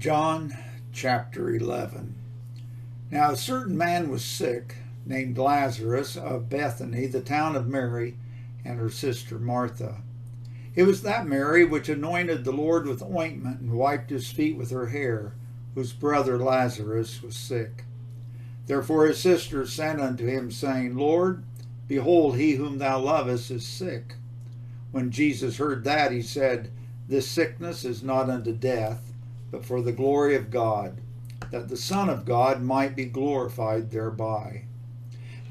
John chapter 11. Now a certain man was sick, named Lazarus, of Bethany, the town of Mary, and her sister Martha. It was that Mary which anointed the Lord with ointment and wiped his feet with her hair, whose brother Lazarus was sick. Therefore his sisters sent unto him, saying, Lord, behold, he whom thou lovest is sick. When Jesus heard that, he said, This sickness is not unto death, but for the glory of God, that the Son of God might be glorified thereby.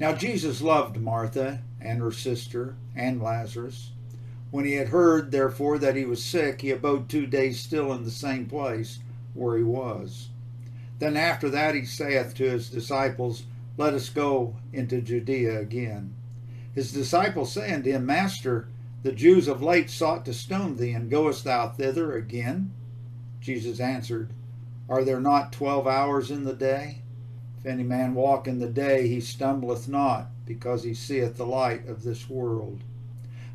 Now Jesus loved Martha and her sister and Lazarus. When he had heard, therefore, that he was sick, he abode 2 days still in the same place where he was. Then after that he saith to his disciples, Let us go into Judea again. His disciples say unto him, Master, the Jews of late sought to stone thee, and goest thou thither again? Jesus answered, Are there not 12 hours in the day? If any man walk in the day, he stumbleth not, because he seeth the light of this world.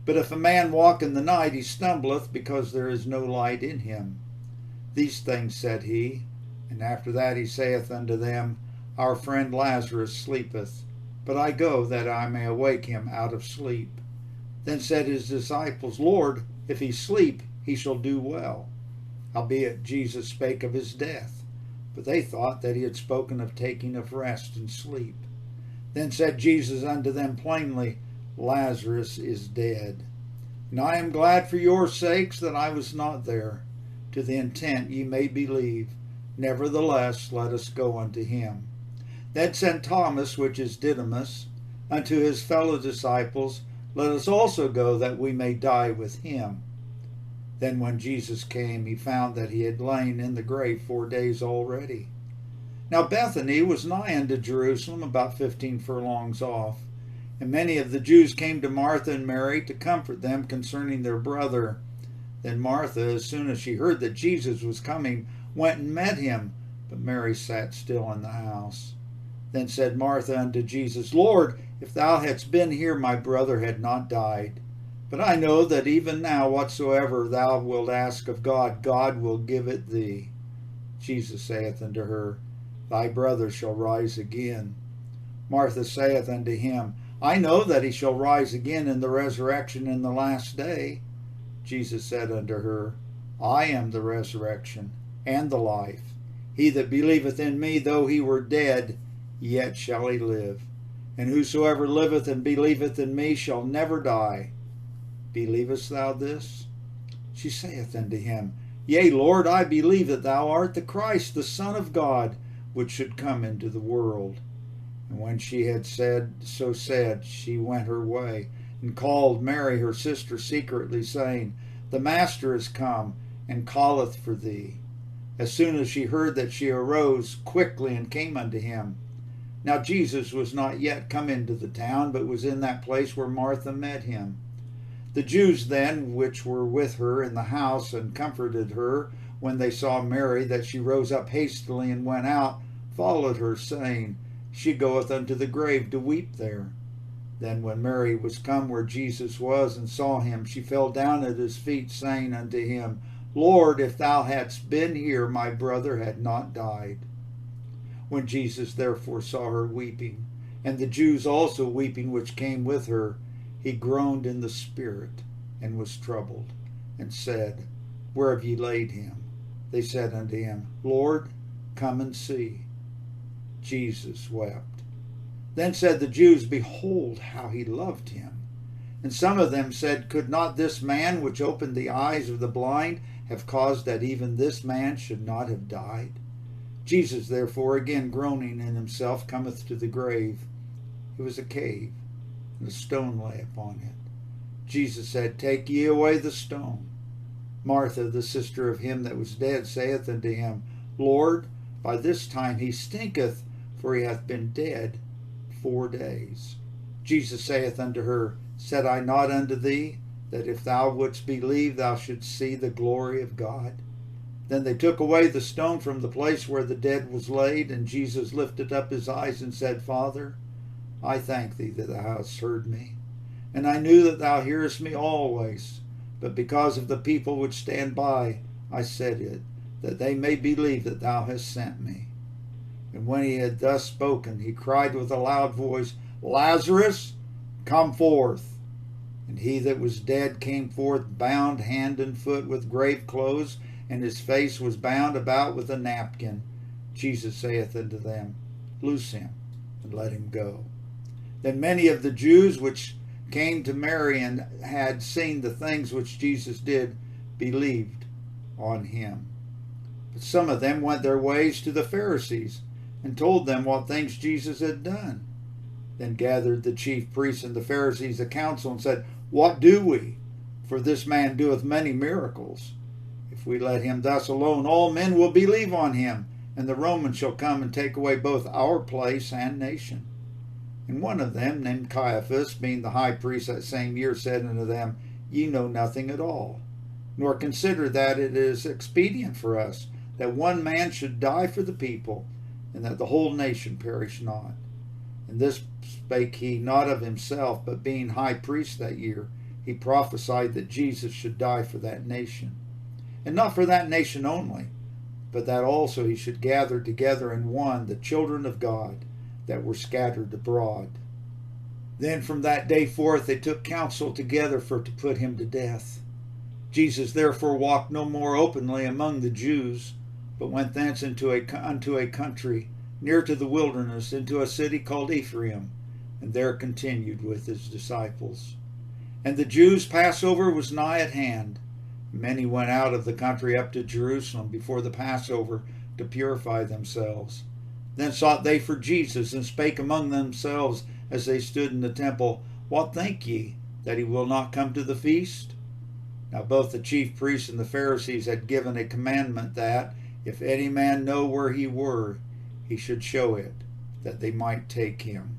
But if a man walk in the night, he stumbleth, because there is no light in him. These things said he, and after that he saith unto them, Our friend Lazarus sleepeth, but I go that I may awake him out of sleep. Then said his disciples, Lord, if he sleep, he shall do well. Howbeit Jesus spake of his death, but they thought that he had spoken of taking of rest and sleep. Then said Jesus unto them plainly, Lazarus is dead, and I am glad for your sakes that I was not there, to the intent ye may believe. Nevertheless, let us go unto him. Then said Thomas, which is Didymus, unto his fellow disciples, Let us also go, that we may die with him. Then when Jesus came, he found that he had lain in the grave 4 days already. Now Bethany was nigh unto Jerusalem, about 15 furlongs off. And many of the Jews came to Martha and Mary to comfort them concerning their brother. Then Martha, as soon as she heard that Jesus was coming, went and met him, but Mary sat still in the house. Then said Martha unto Jesus, Lord, if thou hadst been here, my brother had not died. But I know that even now whatsoever thou wilt ask of God, God will give it thee. Jesus saith unto her, Thy brother shall rise again. Martha saith unto him, I know that he shall rise again in the resurrection in the last day. Jesus said unto her, I am the resurrection and the life. He that believeth in me, though he were dead, yet shall he live. And whosoever liveth and believeth in me shall never die. Believest thou this? She saith unto him, Yea, Lord, I believe that thou art the Christ, the Son of God, which should come into the world. And when she had said, she went her way, and called Mary her sister secretly, saying, The Master is come, and calleth for thee. As soon as she heard that, she arose quickly and came unto him. Now Jesus was not yet come into the town, but was in that place where Martha met him. The Jews then, which were with her in the house, and comforted her, when they saw Mary, that she rose up hastily and went out, followed her, saying, She goeth unto the grave to weep there. Then when Mary was come where Jesus was, and saw him, she fell down at his feet, saying unto him, Lord, if thou hadst been here, my brother had not died. When Jesus therefore saw her weeping, and the Jews also weeping which came with her, he groaned in the spirit, and was troubled, and said, Where have ye laid him? They said unto him, Lord, come and see. Jesus wept. Then said the Jews, Behold how he loved him. And some of them said, Could not this man which opened the eyes of the blind have caused that even this man should not have died? Jesus therefore, again groaning in himself, cometh to the grave. It was a cave, and a stone lay upon it. Jesus said, Take ye away the stone. Martha, the sister of him that was dead, saith unto him, Lord, by this time he stinketh, for he hath been dead 4 days. Jesus saith unto her, Said I not unto thee, that if thou wouldst believe, thou shouldst see the glory of God? Then they took away the stone from the place where the dead was laid, and Jesus lifted up his eyes and said, Father, I thank thee that thou hast heard me. And I knew that thou hearest me always, but because of the people which stand by, I said it, that they may believe that thou hast sent me. And when he had thus spoken, he cried with a loud voice, Lazarus, come forth. And he that was dead came forth, bound hand and foot with grave clothes, and his face was bound about with a napkin. Jesus saith unto them, Loose him, and let him go. Then many of the Jews which came to Mary and had seen the things which Jesus did believed on him. But some of them went their ways to the Pharisees, and told them what things Jesus had done. Then gathered the chief priests and the Pharisees a council, and said, What do we? For this man doeth many miracles. If we let him thus alone, all men will believe on him, and the Romans shall come and take away both our place and nation. And one of them, named Caiaphas, being the high priest that same year, said unto them, Ye know nothing at all, nor consider that it is expedient for us that one man should die for the people, and that the whole nation perish not. And this spake he not of himself, but being high priest that year, he prophesied that Jesus should die for that nation. And not for that nation only, but that also he should gather together in one the children of God that were scattered abroad. Then from that day forth they took counsel together to put him to death. Jesus therefore walked no more openly among the Jews, but went thence unto a country near to the wilderness, into a city called Ephraim, and there continued with his disciples. And the Jews' Passover was nigh at hand. Many went out of the country up to Jerusalem before the Passover to purify themselves. Then sought they for Jesus, and spake among themselves as they stood in the temple, What think ye, that he will not come to the feast? Now both the chief priests and the Pharisees had given a commandment that, if any man know where he were, he should show it, that they might take him.